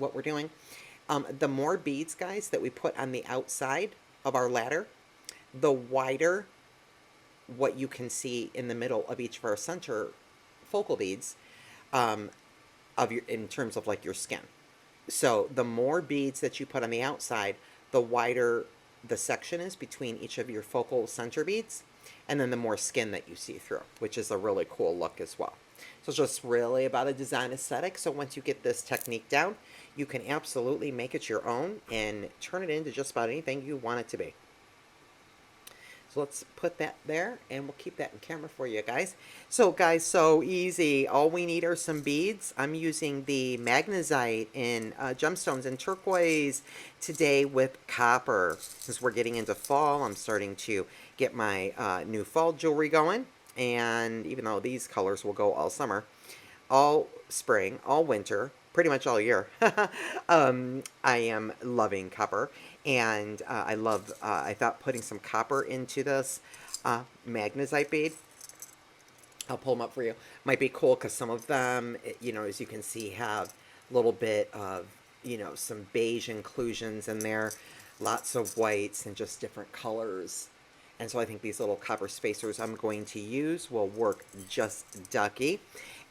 what we're doing. The more beads, guys, that we put on the outside of our ladder, the wider what you can see in the middle of each of our center focal beads, um, of your in terms of like your skin. So the more beads that you put on the outside, the wider the section is between each of your focal center beads, and then the more skin that you see through, which is a really cool look as well. So it's just really about a design aesthetic. So once you get this technique down, you can absolutely make it your own and turn it into just about anything you want it to be. So let's put that there, and we'll keep that in camera for you guys. So guys, so easy. All we need are some beads. I'm using the magnesite in gemstones and turquoise today with copper. Since we're getting into fall, I'm starting to get my new fall jewelry going. And even though these colors will go all summer, all spring, all winter, pretty much all year. I am loving copper, and I thought putting some copper into this magnesite bead, I'll pull them up for you, might be cool because some of them, as you can see, have a little bit of, some beige inclusions in there, lots of whites and just different colors. And so I think these little copper spacers I'm going to use will work just ducky.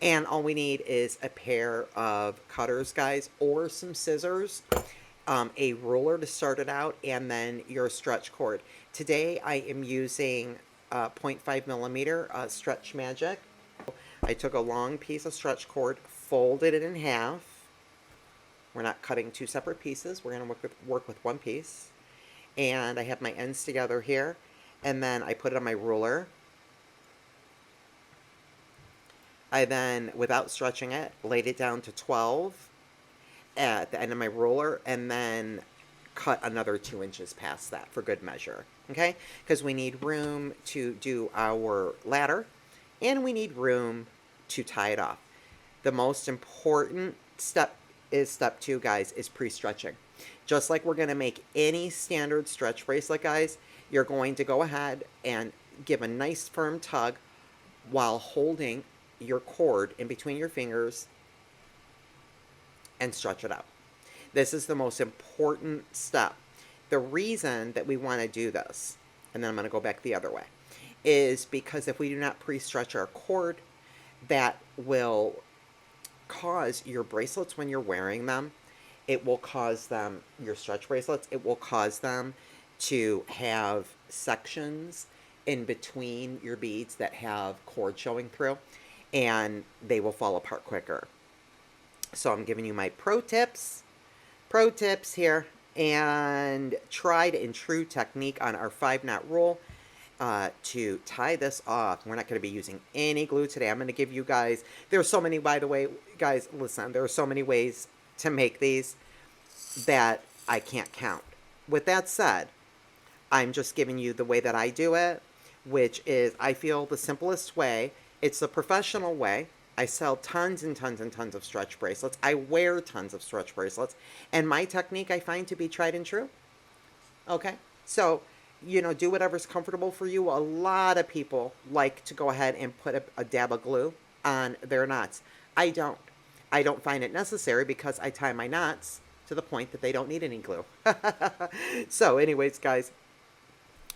And all we need is a pair of cutters, guys, or some scissors, a ruler to start it out, and then your stretch cord. Today I am using 0.5 millimeter Stretch Magic. I took a long piece of stretch cord, folded it in half. We're not cutting two separate pieces. We're going to work with one piece. And I have my ends together here. And then I put it on my ruler. I then, without stretching it, laid it down to 12 at the end of my ruler, and then cut another 2 inches past that for good measure. Okay? Because we need room to do our ladder, and we need room to tie it off. The most important step is step 2, guys, is pre-stretching. Just like we're going to make any standard stretch bracelet, guys, you're going to go ahead and give a nice firm tug while holding your cord in between your fingers and stretch it out. This is the most important step. The reason that we want to do this, and then I'm going to go back the other way, is because if we do not pre-stretch our cord, that will cause your bracelets when you're wearing them, it will cause them, your stretch bracelets, it will cause them to have sections in between your beads that have cord showing through, and they will fall apart quicker. So I'm giving you my pro tips here, and tried and true technique on our 5-knot rule to tie this off. We're not going to be using any glue today. I'm going to give you guys, there are so many, by the way, guys, listen, there are so many ways to make these that I can't count. With that said, I'm just giving you the way that I do it, which is, I feel, the simplest way. It's the professional way. I sell tons and tons and tons of stretch bracelets. I wear tons of stretch bracelets. And my technique I find to be tried and true. Okay? So, do whatever's comfortable for you. A lot of people like to go ahead and put a dab of glue on their knots. I don't. I don't find it necessary because I tie my knots to the point that they don't need any glue. So anyways, guys,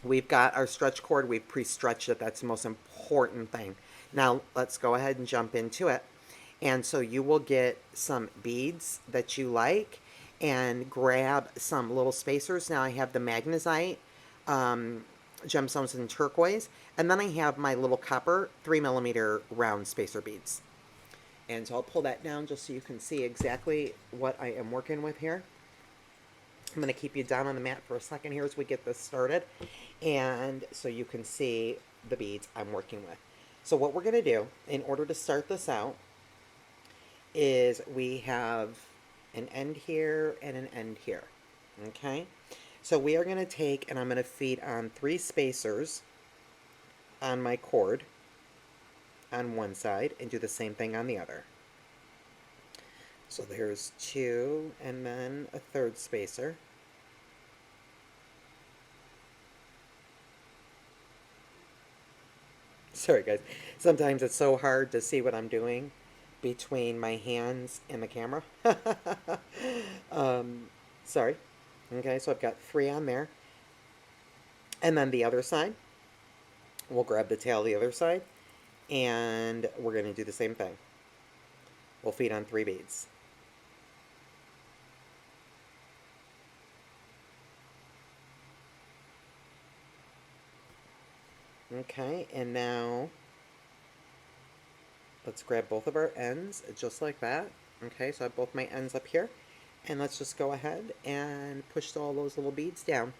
we've got our stretch cord. We've pre-stretched it. That's the most important thing. Now, let's go ahead and jump into it. And so you will get some beads that you like and grab some little spacers. Now I have the magnesite, gemstones and turquoise. And then I have my little copper 3 millimeter round spacer beads. And so I'll pull that down just so you can see exactly what I am working with here. I'm going to keep you down on the mat for a second here as we get this started. And so you can see the beads I'm working with. So what we're going to do in order to start this out is we have an end here and an end here. Okay? So we are going to take, and I'm going to feed on 3 spacers on my cord on one side and do the same thing on the other. So there's 2 and then a 3rd spacer. Sorry guys, sometimes it's so hard to see what I'm doing between my hands and the camera. um, sorry. Okay, so I've got 3 on there. And then the other side, we'll grab the tail the other side, and we're going to do the same thing. We'll feed on 3 beads. Okay, and now let's grab both of our ends just like that. Okay, so I have both my ends up here. And let's just go ahead and push all those little beads down.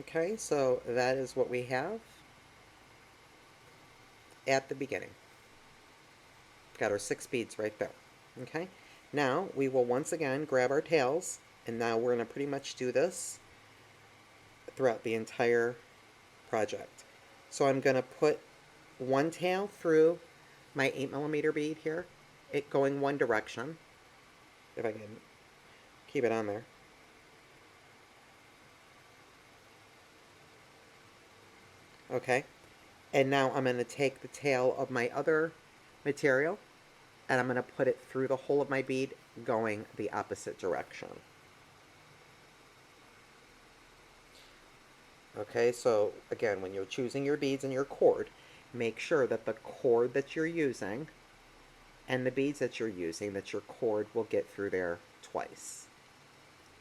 Okay, so that is what we have at the beginning. Got our 6 beads right there. Okay, now we will once again grab our tails, and now we're going to pretty much do this throughout the entire project. So I'm going to put one tail through my 8mm bead here, it going one direction, if I can keep it on there. Okay, and now I'm going to take the tail of my other material and I'm going to put it through the hole of my bead going the opposite direction. Okay, so again, when you're choosing your beads and your cord, make sure that the cord that you're using and the beads that you're using, that your cord will get through there twice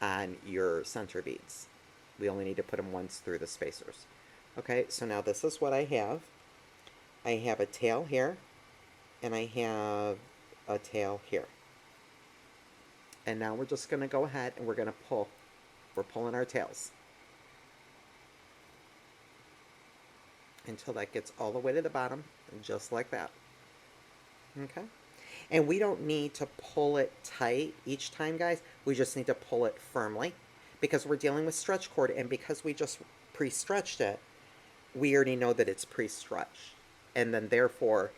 on your center beads. We only need to put them once through the spacers. Okay, so now this is what I have. I have a tail here, and I have a tail here. And now we're just going to go ahead and we're going to pull. We're pulling our tails until that gets all the way to the bottom, just like that. Okay? And we don't need to pull it tight each time, guys. We just need to pull it firmly because we're dealing with stretch cord, and because we just pre-stretched it, we already know that it's pre-stretched. And then therefore,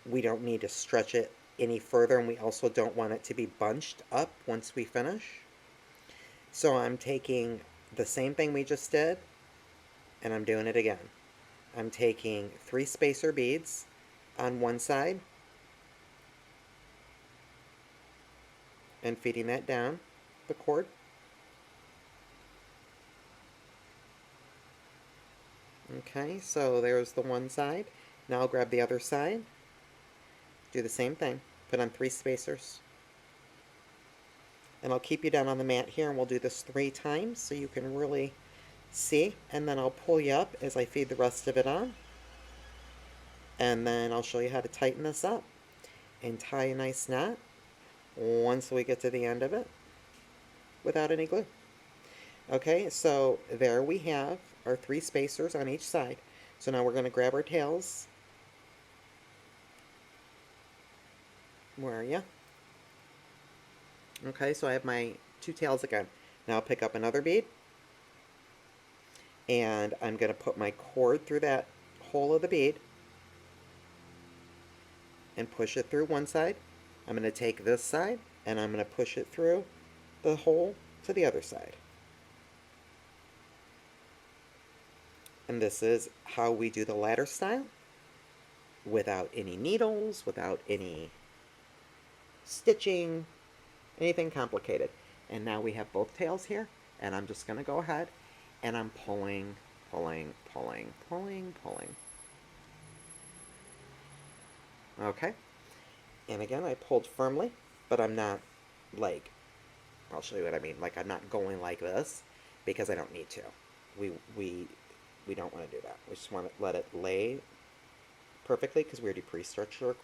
we don't need to stretch it any further, and we also don't want it to be bunched up once we finish. So I'm taking the same thing we just did, and I'm doing it again. I'm taking 3 spacer beads on one side and feeding that down the cord. Okay, so there's the one side. Now I'll grab the other side, do the same thing, put on 3 spacers. And I'll keep you down on the mat here, and we'll do this 3 times so you can really see. And then I'll pull you up as I feed the rest of it on. And then I'll show you how to tighten this up and tie a nice knot once we get to the end of it without any glue. Okay, so there we have our 3 spacers on each side. So now we're going to grab our tails. Where are you? Okay, so I have my 2 tails again. Now I'll pick up another bead, and I'm going to put my cord through that hole of the bead and push it through one side. I'm going to take this side and I'm going to push it through the hole to the other side. And this is how we do the ladder style without any needles, without any stitching, anything complicated. And now we have both tails here, and I'm just going to go ahead and I'm pulling, pulling, pulling, pulling, pulling. Okay, and again I pulled firmly, but I'm not like, I'll show you what I mean, like I'm not going like this because I don't need to. We don't want to do that. We just want to let it lay perfectly because we already pre-stretched our.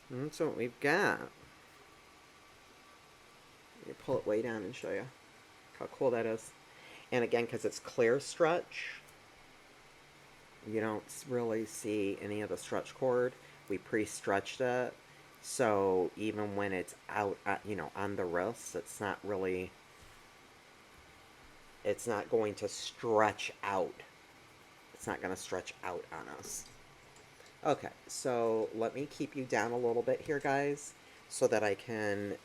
And that's what we've got. Let me pull it way down and show you how cool that is. And again, because it's clear stretch, you don't really see any of the stretch cord. We pre-stretched it, so even when it's out, on the wrist, it's not really, it's not going to stretch out. It's not going to stretch out on us. Okay, so let me keep you down a little bit here, guys, so that I can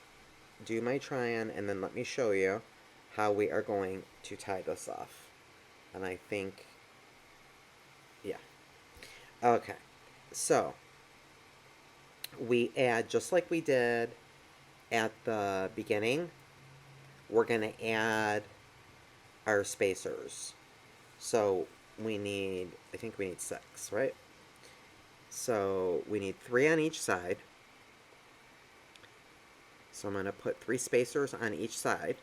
do my try-on, and then let me show you how we are going to tie this off. And I think Okay, so we add, just like we did at the beginning, we're going to add our spacers. So we need, I think we need 6, right? So we need 3 on each side. So I'm going to put 3 spacers on each side.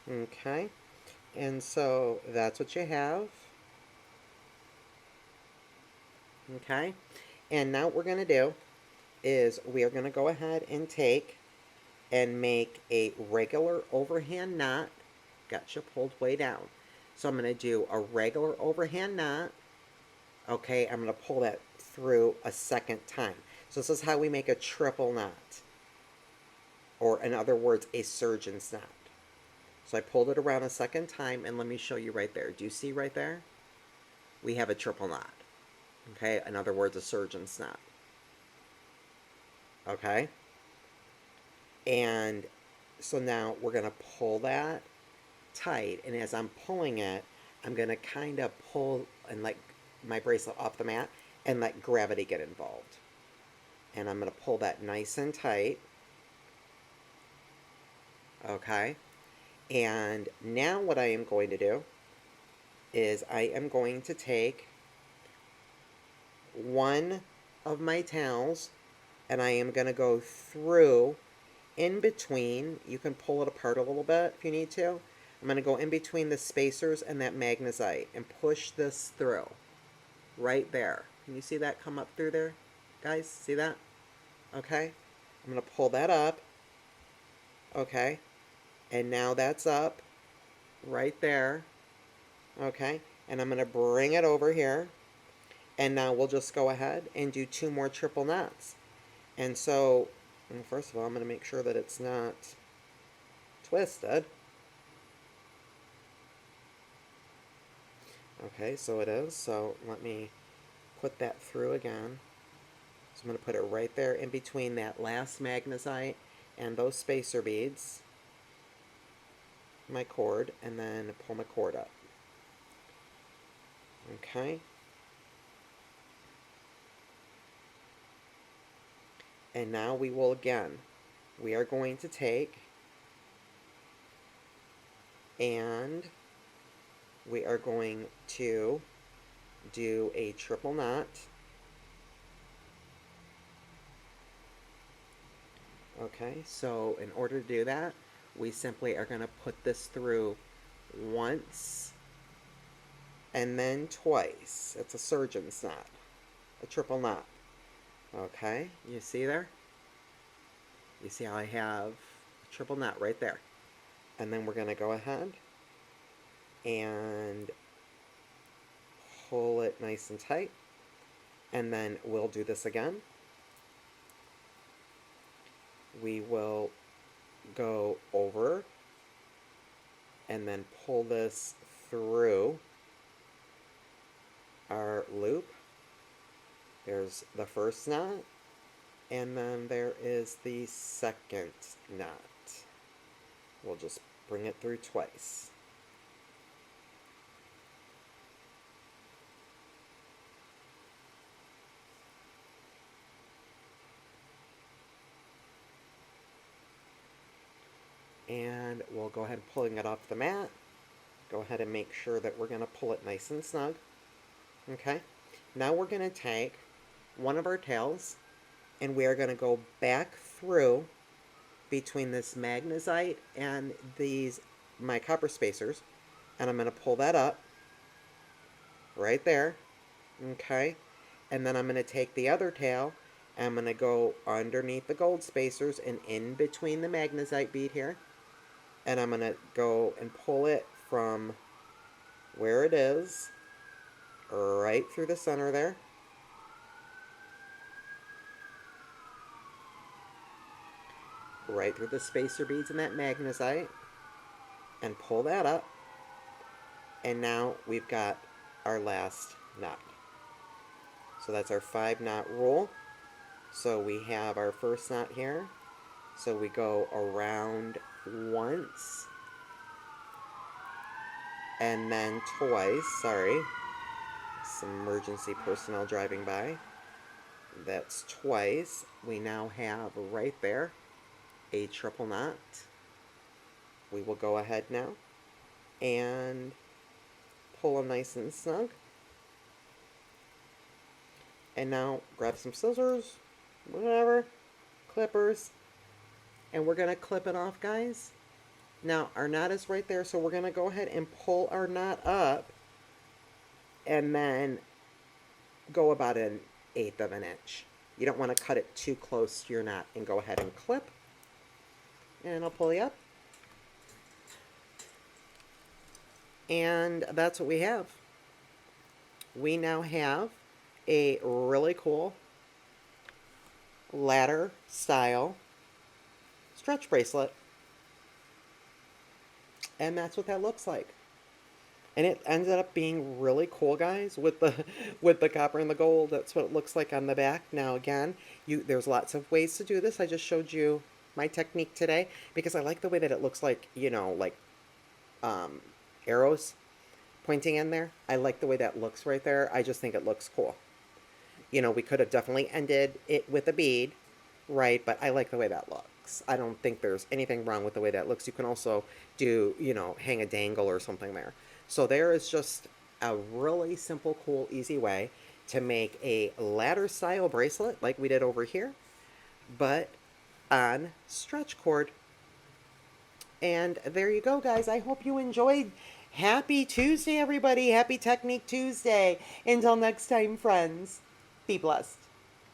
Okay, and so that's what you have. Okay, and now what we're going to do is we are going to go ahead and take and make a regular overhand knot. Gotcha, pulled way down. So I'm going to do a regular overhand knot. Okay, I'm going to pull that through a second time. So this is how we make a triple knot, or in other words, a surgeon's knot. So I pulled it around a second time, and let me show you right there. Do you see right there? We have a triple knot. Okay, in other words, a surgeon's knot. Okay, and so now we're going to pull that tight, and as I'm pulling it, I'm going to kind of pull and let my bracelet off the mat and let gravity get involved. And I'm going to pull that nice and tight. Okay, and now what I am going to do is I am going to take one of my towels and I am going to go through in between. You can pull it apart a little bit if you need to. I'm going to go in between the spacers and that magnesite and push this through right there. Can you see that come up through there, guys? See that? Okay, I'm going to pull that up. Okay, and now that's up right there. Okay, and I'm going to bring it over here, and now we'll just go ahead and do 2 more triple knots. And so, well, first of all, I'm going to make sure that it's not twisted. Okay, so it is. So let me put that through again. So I'm going to put it right there in between that last magnesite and those spacer beads, my cord, and then pull my cord up. Okay. And now we will we are going to take and we are going to do a triple knot. Okay, so in order to do that, we simply are going to put this through once and then twice. It's a surgeon's knot, a triple knot. Okay, you see there? You see how I have a triple knot right there. And then we're going to go ahead and pull it nice and tight. And then we'll do this again. We will go over and then pull this through our loop. There's the first knot, and then there is the second knot. We'll just bring it through twice. And we'll go ahead and pulling it off the mat. Go ahead and make sure that we're going to pull it nice and snug. Okay, now we're going to take one of our tails and we are going to go back through between this magnesite and these, my copper spacers, and I'm going to pull that up right there. Okay, and then I'm going to take the other tail and I'm going to go underneath the gold spacers and in between the magnesite bead here, and I'm going to go and pull it from where it is right through the center there. Right through the spacer beads and that magnesite, and pull that up, and now we've got our last knot. So that's our 5-knot rule. So we have our first knot here, so we go around once, and then twice, sorry, some emergency personnel driving by. That's twice. We now have right there a triple knot. We will go ahead now and pull them nice and snug. And now grab some scissors, whatever, clippers, and we're going to clip it off, guys. Now, our knot is right there, so we're going to go ahead and pull our knot up and then go about 1/8 of an inch. You don't want to cut it too close to your knot, and go ahead and clip. And I'll pull you up. And that's what we have. We now have a really cool ladder style stretch bracelet. And that's what that looks like. And it ended up being really cool, guys, with the copper and the gold. That's what it looks like on the back. Now again, there's lots of ways to do this. I just showed you my technique today because I like the way that it looks like, you know, like arrows pointing in there. I like the way that looks right there. I just think it looks cool. You know, we could have definitely ended it with a bead, right? But I like the way that looks. I don't think there's anything wrong with the way that looks. You can also do, you know, hang a dangle or something there. So there is just a really simple, cool, easy way to make a ladder style bracelet like we did over here, but on stretch cord. And there you go, guys. I hope you enjoyed. Happy Tuesday, everybody. Happy Technique Tuesday. Until next time, friends, be blessed.